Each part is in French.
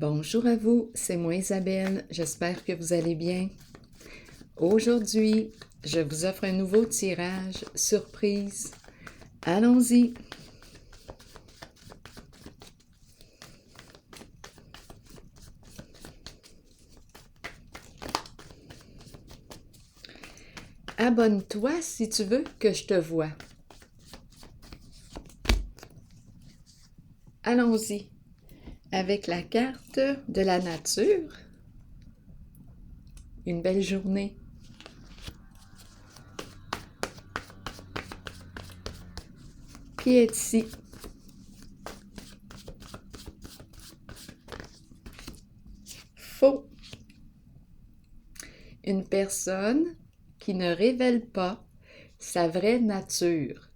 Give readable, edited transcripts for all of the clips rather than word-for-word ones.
Bonjour à vous, c'est moi Isabelle, j'espère que vous allez bien. Aujourd'hui, je vous offre un nouveau tirage surprise. Allons-y! Abonne-toi si tu veux que je te voie. Allons-y avec la carte de la nature. Une belle journée. Qui est ici? Faux. Une personne qui ne révèle pas sa vraie nature.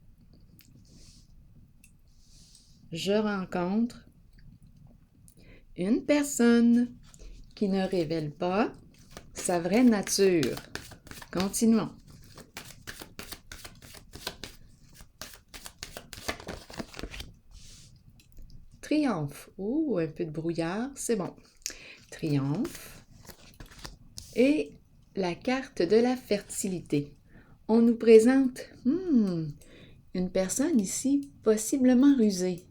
Je rencontre une personne qui ne révèle pas sa vraie nature. Continuons. Triomphe. Oh, un peu de brouillard, c'est bon. Triomphe. Et la carte de la fertilité. On nous présente une personne ici possiblement rusée.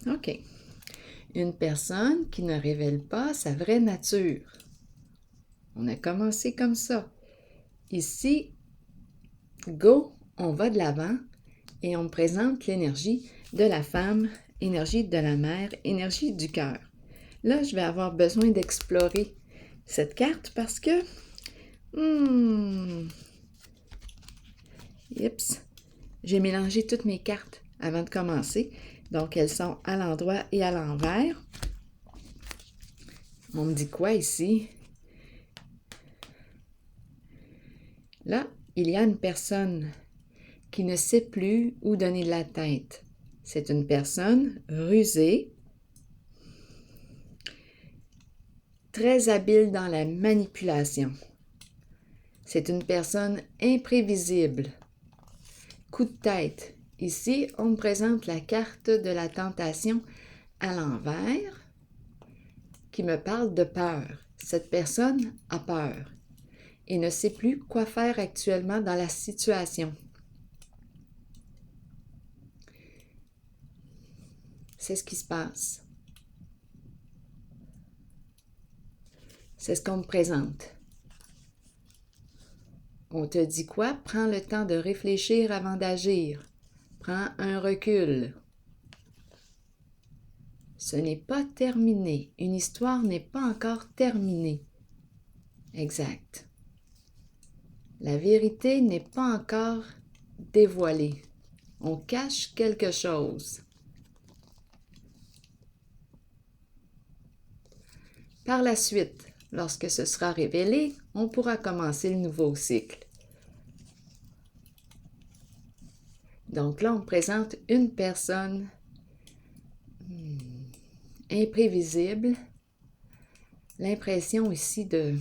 OK. Une personne qui ne révèle pas sa vraie nature. On a commencé comme ça. Ici, go, on va de l'avant et on me présente l'énergie de la femme, énergie de la mère, énergie du cœur. Là, je vais avoir besoin d'explorer cette carte parce que j'ai mélangé toutes mes cartes avant de commencer. Donc, elles sont à l'endroit et à l'envers. On me dit quoi ici? Là, il y a une personne qui ne sait plus où donner de la tête. C'est une personne rusée, très habile dans la manipulation. C'est une personne imprévisible. Coup de tête. Ici, on me présente la carte de la tentation à l'envers qui me parle de peur. Cette personne a peur et ne sait plus quoi faire actuellement dans la situation. C'est ce qui se passe. C'est ce qu'on me présente. On te dit quoi? Prends le temps de réfléchir avant d'agir. Prends un recul. Ce n'est pas terminé. Une histoire n'est pas encore terminée. Exact. La vérité n'est pas encore dévoilée. On cache quelque chose. Par la suite, lorsque ce sera révélé, on pourra commencer le nouveau cycle. Donc là, on présente une personne imprévisible. L'impression ici de...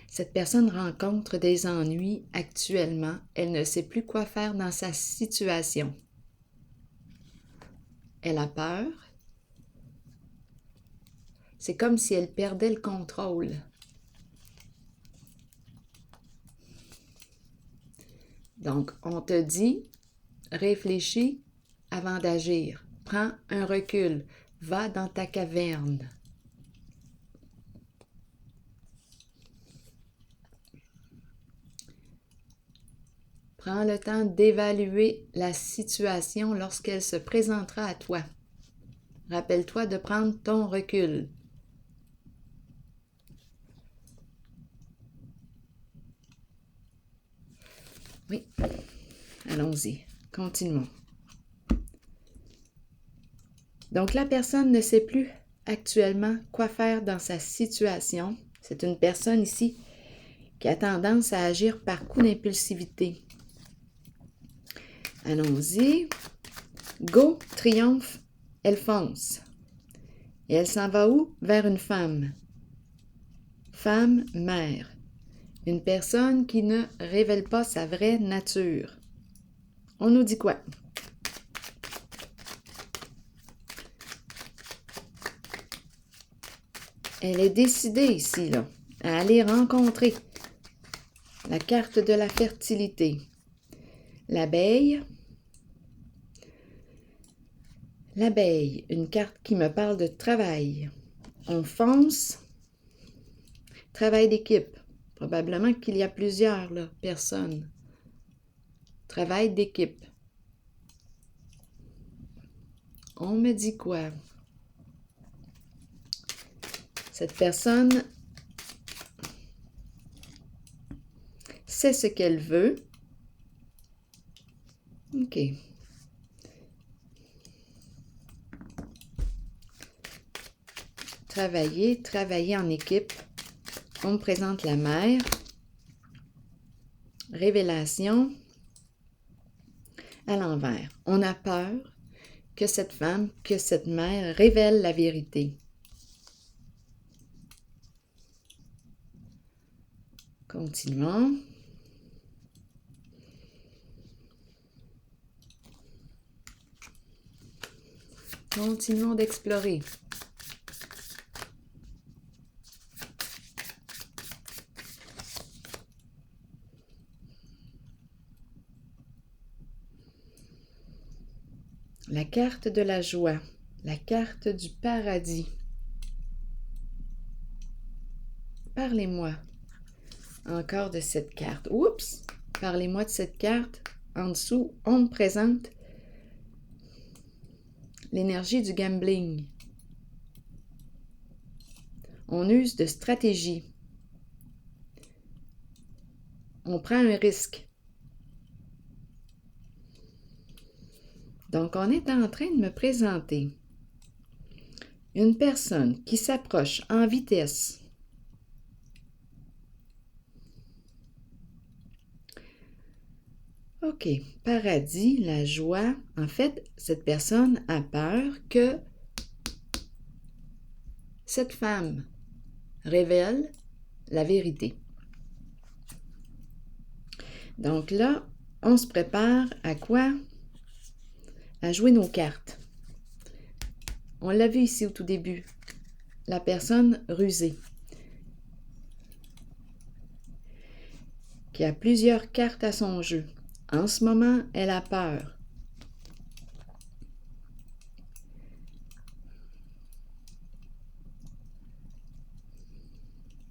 Cette personne rencontre des ennuis actuellement. Elle ne sait plus quoi faire dans sa situation. Elle a peur. C'est comme si elle perdait le contrôle. Donc, on te dit, réfléchis avant d'agir. Prends un recul. Va dans ta caverne. Prends le temps d'évaluer la situation lorsqu'elle se présentera à toi. Rappelle-toi de prendre ton recul. Oui, allons-y, continuons. Donc, la personne ne sait plus actuellement quoi faire dans sa situation. C'est une personne ici qui a tendance à agir par coup d'impulsivité. Allons-y. Go, triomphe, elle fonce. Et elle s'en va où? Vers une femme. Femme, mère. Une personne qui ne révèle pas sa vraie nature. On nous dit quoi? Elle est décidée ici, là, à aller rencontrer la carte de la fertilité. L'abeille. L'abeille, une carte qui me parle de travail. On fonce. Travail d'équipe. Probablement qu'il y a plusieurs là, personnes. Travail d'équipe. On me dit quoi? Cette personne sait ce qu'elle veut. OK. Travailler en équipe. On me présente la mère. Révélation. À l'envers. On a peur que cette femme, que cette mère révèle la vérité. Continuons. Continuons d'explorer. La carte de la joie, la carte du paradis. Parlez-moi encore de cette carte. Oups! Parlez-moi de cette carte. En dessous, on me présente l'énergie du gambling. On use de stratégie. On prend un risque. Donc, on est en train de me présenter une personne qui s'approche en vitesse. OK, paradis, la joie. En fait, cette personne a peur que cette femme révèle la vérité. Donc là, on se prépare à quoi? À jouer nos cartes. On l'a vu ici au tout début. La personne rusée, qui a plusieurs cartes à son jeu. En ce moment, elle a peur.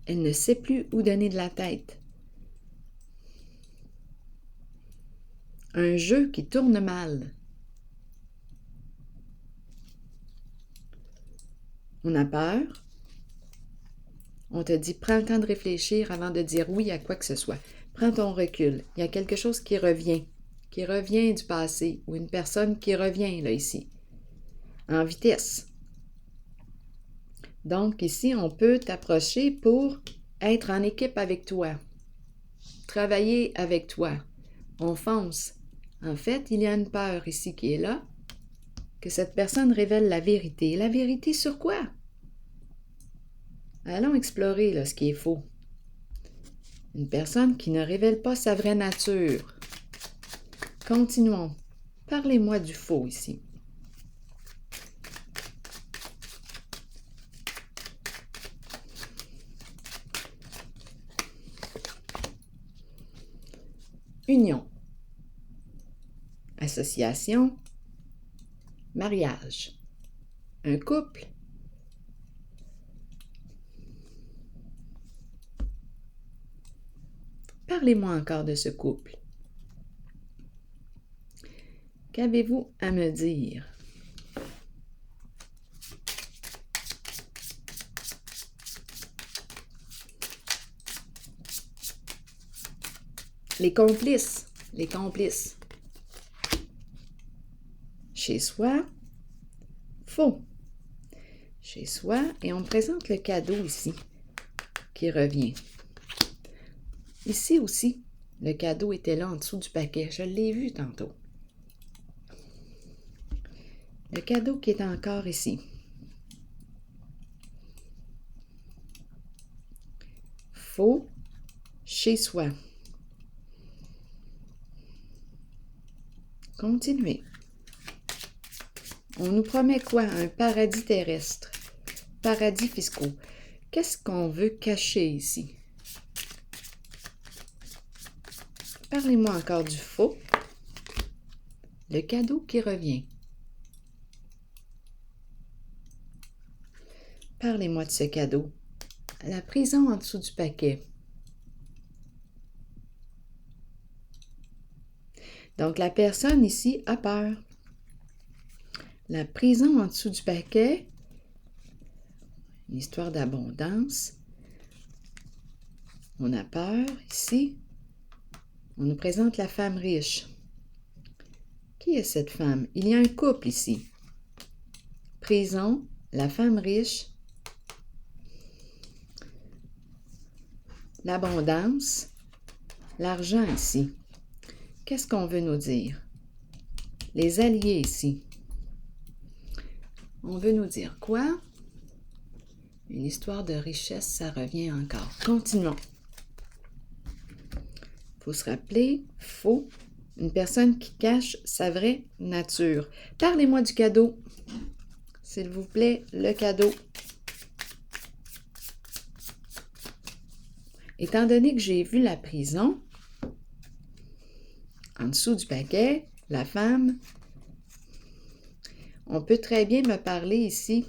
Elle ne sait plus où donner de la tête. Un jeu qui tourne mal. On a peur. On te dit, prends le temps de réfléchir avant de dire oui à quoi que ce soit. Prends ton recul. Il y a quelque chose qui revient du passé, ou une personne qui revient, là, ici, en vitesse. Donc, ici, on peut t'approcher pour être en équipe avec toi, travailler avec toi. On fonce. En fait, il y a une peur ici qui est là, que cette personne révèle la vérité. La vérité sur quoi? Allons explorer là, ce qui est faux. Une personne qui ne révèle pas sa vraie nature. Continuons. Parlez-moi du faux ici. Union. Association. Mariage. Un couple. Parlez-moi encore de ce couple. Qu'avez-vous à me dire? Les complices. Les complices. Chez soi. Faux. Chez soi. Et on me présente le cadeau ici qui revient. Ici aussi, le cadeau était là en dessous du paquet. Je l'ai vu tantôt. Le cadeau qui est encore ici. Faux, chez soi. Continuez. On nous promet quoi? Un paradis terrestre. Paradis fiscaux. Qu'est-ce qu'on veut cacher ici? Parlez-moi encore du faux. Le cadeau qui revient. Parlez-moi de ce cadeau. La prison en dessous du paquet. Donc, la personne ici a peur. La prison en dessous du paquet, une histoire d'abondance. On a peur ici. On nous présente la femme riche. Qui est cette femme? Il y a un couple ici. Prison, la femme riche, l'abondance, l'argent ici. Qu'est-ce qu'on veut nous dire? Les alliés ici. On veut nous dire quoi? Une histoire de richesse, ça revient encore. Continuons. Il faut se rappeler, faux, une personne qui cache sa vraie nature. Parlez-moi du cadeau. S'il vous plaît, le cadeau. Étant donné que j'ai vu la prison, en dessous du paquet, la femme, on peut très bien me parler ici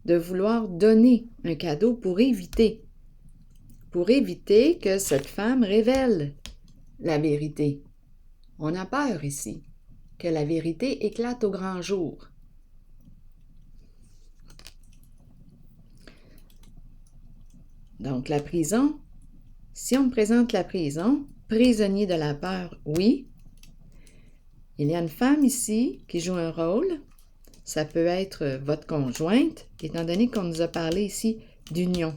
de vouloir donner un cadeau pour éviter que cette femme révèle la vérité. On a peur ici que la vérité éclate au grand jour. Donc la prison, si on me présente la prison, prisonnier de la peur, oui. Il y a une femme ici qui joue un rôle. Ça peut être votre conjointe, étant donné qu'on nous a parlé ici d'union.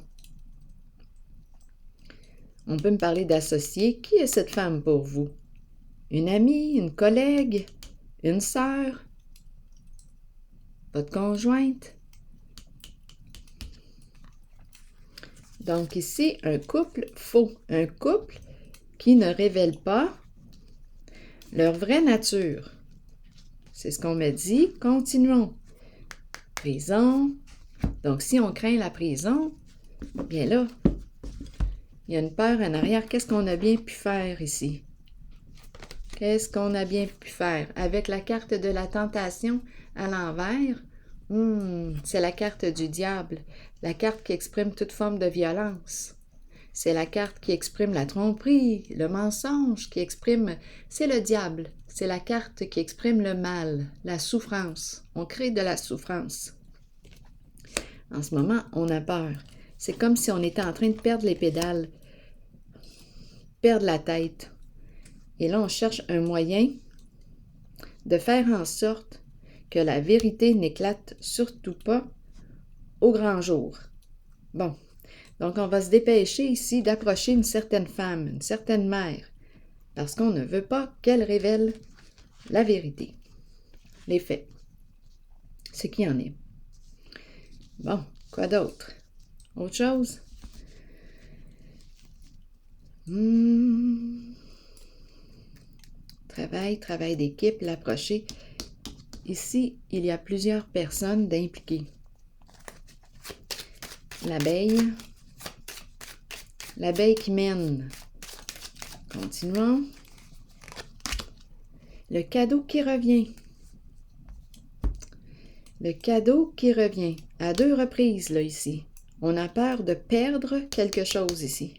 On peut me parler d'associé. Qui est cette femme pour vous? Une amie, une collègue, une sœur, votre conjointe? Donc ici, un couple faux. Un couple qui ne révèle pas leur vraie nature. C'est ce qu'on me dit. Continuons. Prison. Donc, si on craint la prison, bien là, il y a une peur en arrière. Qu'est-ce qu'on a bien pu faire ici? Qu'est-ce qu'on a bien pu faire? Avec la carte de la tentation à l'envers, c'est la carte du diable, la carte qui exprime toute forme de violence. C'est la carte qui exprime la tromperie, le mensonge, qui exprime... C'est le diable. C'est la carte qui exprime le mal, la souffrance. On crée de la souffrance. En ce moment, on a peur. C'est comme si on était en train de perdre les pédales, perdre la tête. Et là, on cherche un moyen de faire en sorte que la vérité n'éclate surtout pas au grand jour. Bon. Donc, on va se dépêcher ici d'approcher une certaine femme, une certaine mère, parce qu'on ne veut pas qu'elle révèle la vérité, les faits, ce qui en est. Bon, quoi d'autre? Autre chose? Travail d'équipe, l'approcher. Ici, il y a plusieurs personnes d'impliquées. L'abeille qui mène. Continuons. Le cadeau qui revient. Le cadeau qui revient. À 2 reprises, là, ici. On a peur de perdre quelque chose ici.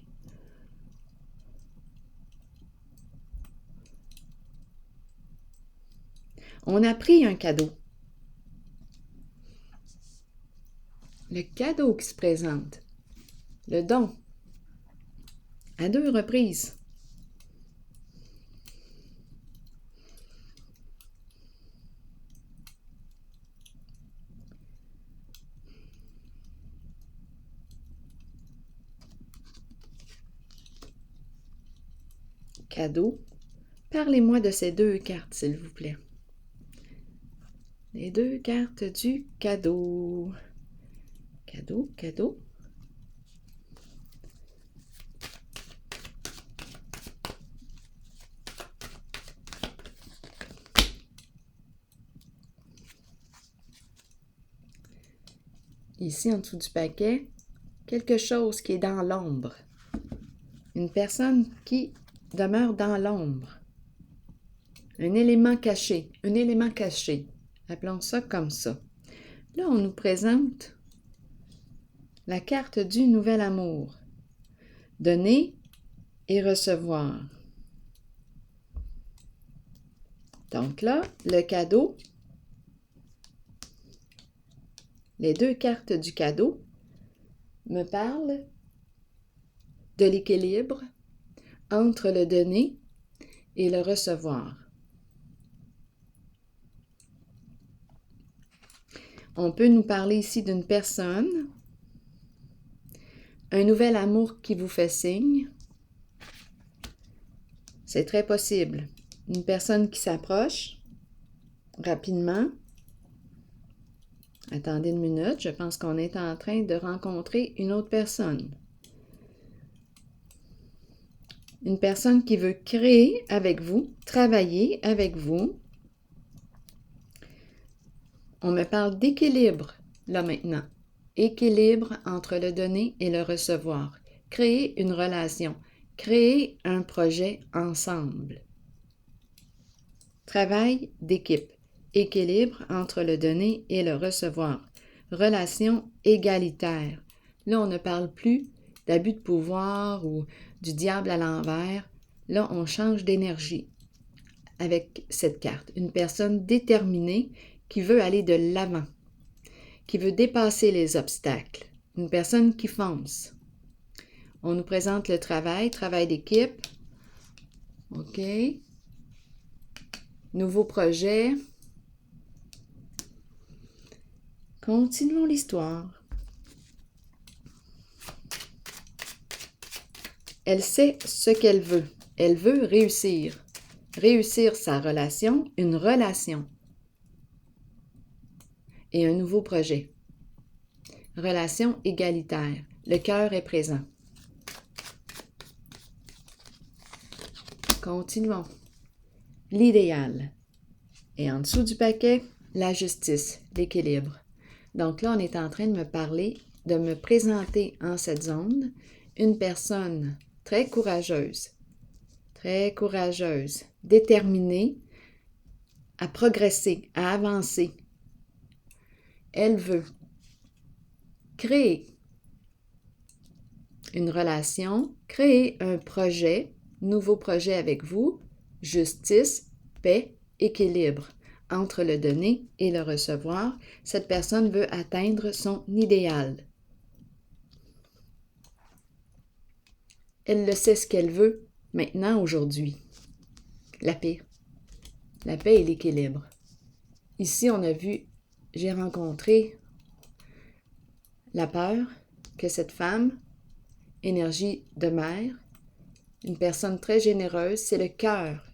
On a pris un cadeau. Le cadeau qui se présente. Le don. À 2 reprises. Cadeau. Parlez-moi de ces 2 cartes, s'il vous plaît. Les 2 cartes du cadeau. Cadeau. Ici, en dessous du paquet, quelque chose qui est dans l'ombre. Une personne qui demeure dans l'ombre. Un élément caché. Appelons ça comme ça. Là, on nous présente la carte du nouvel amour. Donner et recevoir. Donc là, le cadeau, les deux cartes du cadeau me parlent de l'équilibre entre le donner et le recevoir. On peut nous parler ici d'une personne, un nouvel amour qui vous fait signe. C'est très possible. Une personne qui s'approche rapidement. Attendez une minute, je pense qu'on est en train de rencontrer une autre personne. Une personne qui veut créer avec vous, travailler avec vous. On me parle d'équilibre, là maintenant. Équilibre entre le donner et le recevoir. Créer une relation. Créer un projet ensemble. Travail d'équipe. Équilibre entre le donner et le recevoir. Relation égalitaire. Là, on ne parle plus d'abus de pouvoir ou du diable à l'envers. Là, on change d'énergie avec cette carte. Une personne déterminée qui veut aller de l'avant, qui veut dépasser les obstacles. Une personne qui fonce. On nous présente le travail d'équipe. OK. Nouveau projet. Continuons l'histoire. Elle sait ce qu'elle veut. Elle veut réussir. Réussir sa relation, une relation. Et un nouveau projet. Relation égalitaire. Le cœur est présent. Continuons. L'idéal. Et en dessous du paquet, la justice, l'équilibre. Donc là, on est en train de me parler, de me présenter en cette zone une personne très courageuse, déterminée à progresser, à avancer. Elle veut créer une relation, créer un projet, nouveau projet avec vous, justice, paix, équilibre entre le donner et le recevoir. Cette personne veut atteindre son idéal. Elle le sait ce qu'elle veut maintenant, aujourd'hui. La paix. La paix et l'équilibre. Ici, on a vu, j'ai rencontré la peur que cette femme, énergie de mère, une personne très généreuse, c'est le cœur.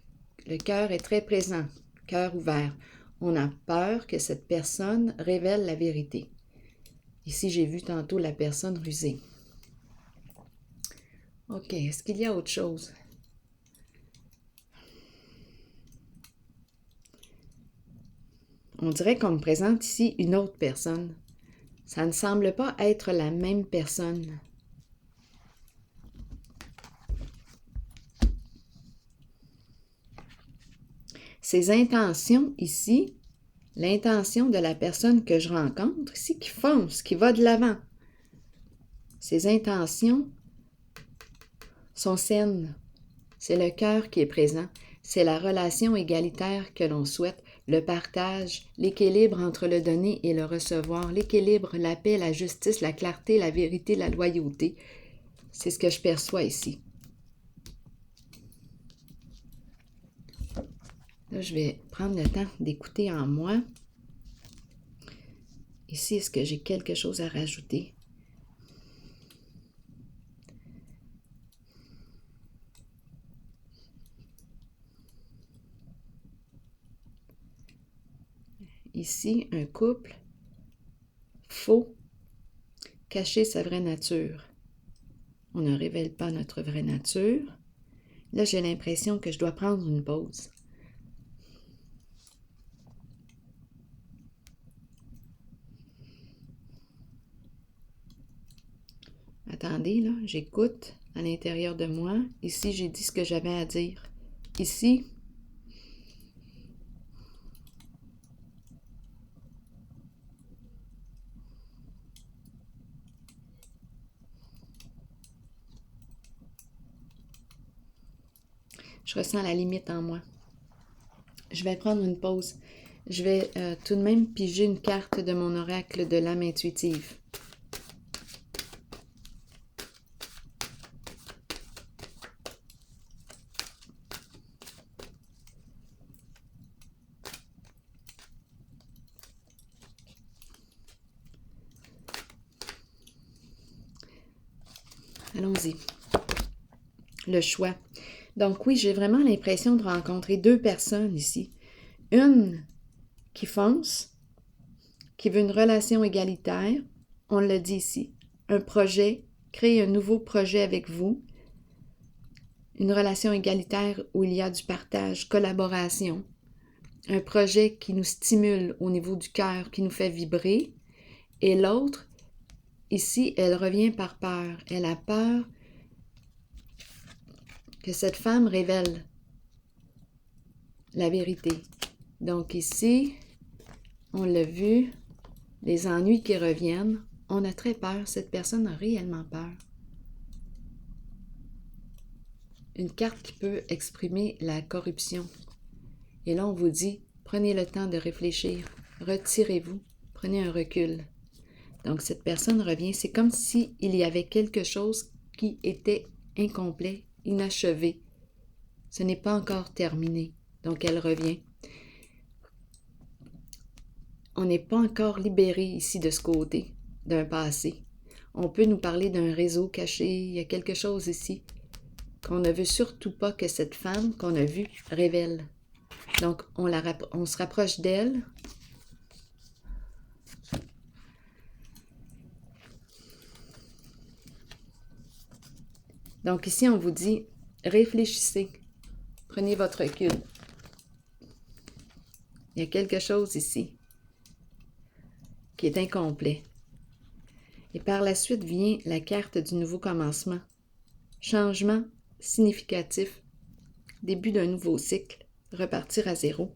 Le cœur est très présent, cœur ouvert. On a peur que cette personne révèle la vérité. Ici, j'ai vu tantôt la personne rusée. OK, est-ce qu'il y a autre chose? On dirait qu'on me présente ici une autre personne. Ça ne semble pas être la même personne. Ces intentions ici, l'intention de la personne que je rencontre ici, qui fonce, qui va de l'avant. Ces intentions sont saines. C'est le cœur qui est présent. C'est la relation égalitaire que l'on souhaite, le partage, l'équilibre entre le donner et le recevoir, l'équilibre, la paix, la justice, la clarté, la vérité, la loyauté. C'est ce que je perçois ici. Là, je vais prendre le temps d'écouter en moi. Ici, est-ce que j'ai quelque chose à rajouter? Ici, un couple faux, cacher sa vraie nature. On ne révèle pas notre vraie nature. Là, j'ai l'impression que je dois prendre une pause. Attendez, là, j'écoute à l'intérieur de moi. Ici, j'ai dit ce que j'avais à dire. Ici, je ressens la limite en moi. Je vais prendre une pause. Je vais tout de même piger une carte de mon oracle de l'âme intuitive. Allons-y. Le choix. Donc oui, j'ai vraiment l'impression de rencontrer deux personnes ici. Une qui fonce, qui veut une relation égalitaire, on l'a dit ici, un projet, créer un nouveau projet avec vous, une relation égalitaire où il y a du partage, collaboration, un projet qui nous stimule au niveau du cœur, qui nous fait vibrer, et l'autre, ici, elle revient par peur. Elle a peur que cette femme révèle la vérité. Donc ici, on l'a vu, les ennuis qui reviennent, on a très peur, cette personne a réellement peur. Une carte qui peut exprimer la corruption. Et là, on vous dit, prenez le temps de réfléchir, retirez-vous, prenez un recul. Donc, cette personne revient, c'est comme s'il y avait quelque chose qui était incomplet, inachevé. Ce n'est pas encore terminé. Donc, elle revient. On n'est pas encore libéré ici de ce côté, d'un passé. On peut nous parler d'un réseau caché, il y a quelque chose ici qu'on ne veut surtout pas que cette femme qu'on a vue révèle. Donc, on se rapproche d'elle. Donc ici, on vous dit, réfléchissez, prenez votre recul. Il y a quelque chose ici qui est incomplet. Et par la suite vient la carte du nouveau commencement. Changement significatif, début d'un nouveau cycle, repartir à zéro.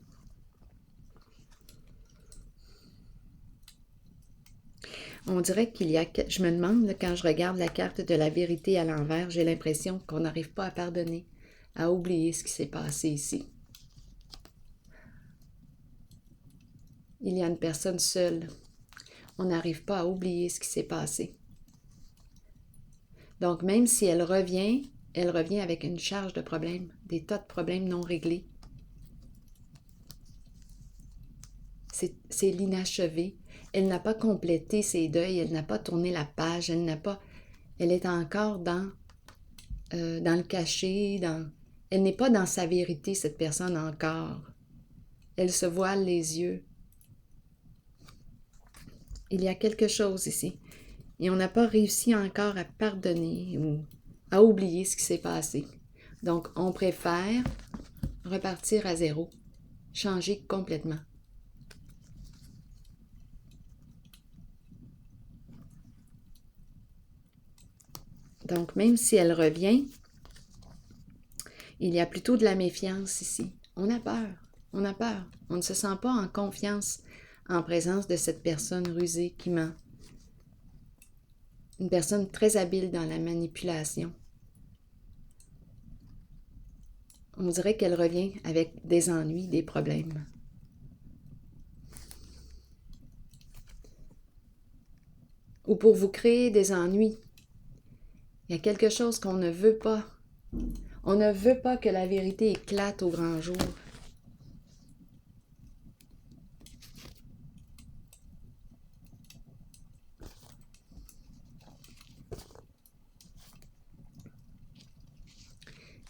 On dirait qu'il y a... Je me demande, quand je regarde la carte de la vérité à l'envers, j'ai l'impression qu'on n'arrive pas à pardonner, à oublier ce qui s'est passé ici. Il y a une personne seule. On n'arrive pas à oublier ce qui s'est passé. Donc, même si elle revient avec une charge de problèmes, des tas de problèmes non réglés. C'est l'inachevé. Elle n'a pas complété ses deuils, elle n'a pas tourné la page, elle est encore dans le caché, elle n'est pas dans sa vérité, cette personne encore. Elle se voile les yeux. Il y a quelque chose ici. Et on n'a pas réussi encore à pardonner ou à oublier ce qui s'est passé. Donc, on préfère repartir à zéro, changer complètement. Donc, même si elle revient, il y a plutôt de la méfiance ici. On a peur, on a peur. On ne se sent pas en confiance en présence de cette personne rusée qui ment. Une personne très habile dans la manipulation. On dirait qu'elle revient avec des ennuis, des problèmes. Ou pour vous créer des ennuis. Il y a quelque chose qu'on ne veut pas. On ne veut pas que la vérité éclate au grand jour.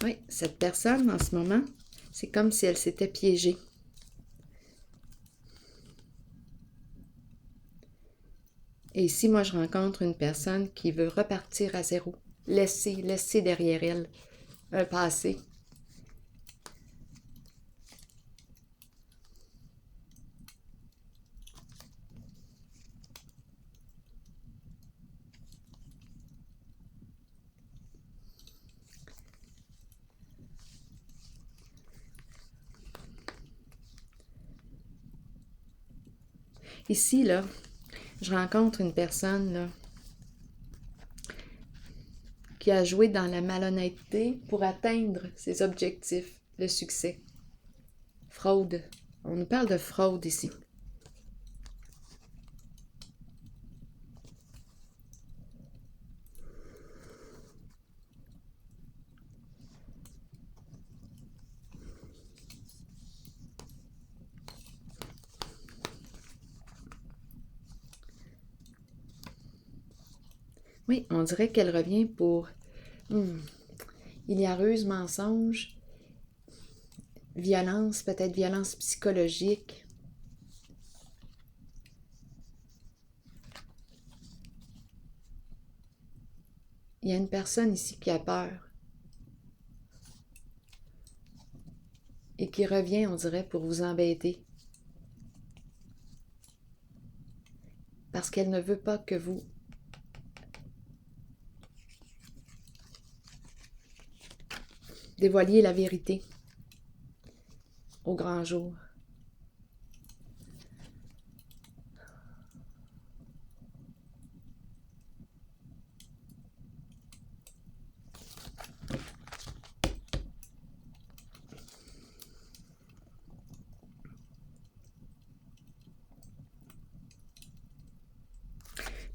Oui, cette personne, en ce moment, c'est comme si elle s'était piégée. Et ici, moi, je rencontre une personne qui veut repartir à zéro, laisser derrière elle un passé. Ici, là, je rencontre une personne, là, qui a joué dans la malhonnêteté pour atteindre ses objectifs, le succès. Fraude. On nous parle de fraude ici. Oui, on dirait qu'elle revient pour il y a ruse, mensonge, violence, peut-être violence psychologique. Il y a une personne ici qui a peur et qui revient, on dirait, pour vous embêter. Parce qu'elle ne veut pas que vous dévoiliez la vérité au grand jour.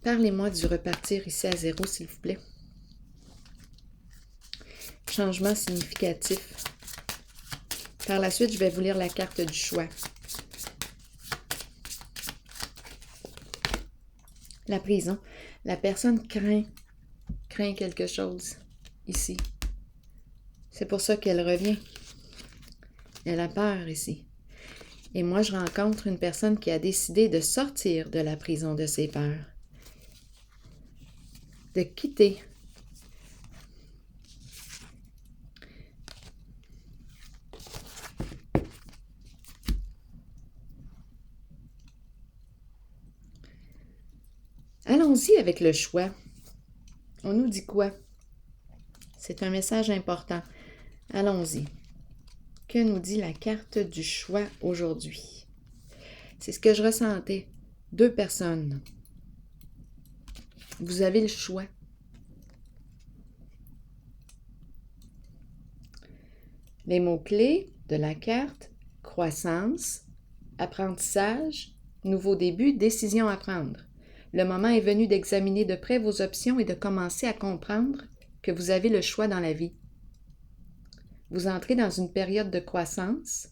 Parlez-moi du repartir ici à 0, s'il vous plaît. Changement significatif. Par la suite, je vais vous lire la carte du choix. La prison. La personne craint quelque chose ici. C'est pour ça qu'elle revient. Elle a peur ici. Et moi, je rencontre une personne qui a décidé de sortir de la prison de ses peurs. De quitter. Allons-y avec le choix. On nous dit quoi? C'est un message important. Allons-y. Que nous dit la carte du choix aujourd'hui? C'est ce que je ressentais. 2 personnes. Vous avez le choix. Les mots-clés de la carte: croissance, apprentissage, nouveau début, décision à prendre. Le moment est venu d'examiner de près vos options et de commencer à comprendre que vous avez le choix dans la vie. Vous entrez dans une période de croissance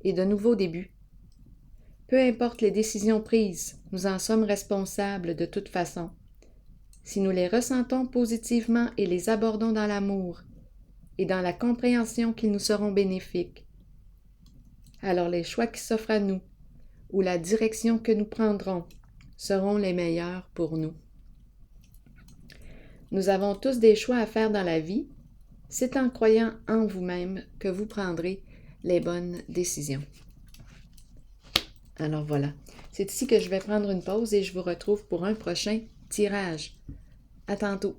et de nouveau début. Peu importe les décisions prises, nous en sommes responsables de toute façon. Si nous les ressentons positivement et les abordons dans l'amour et dans la compréhension qu'ils nous seront bénéfiques, alors les choix qui s'offrent à nous ou la direction que nous prendrons seront les meilleurs pour nous. Nous avons tous des choix à faire dans la vie. C'est en croyant en vous-même que vous prendrez les bonnes décisions. Alors voilà, c'est ici que je vais prendre une pause et je vous retrouve pour un prochain tirage. À tantôt.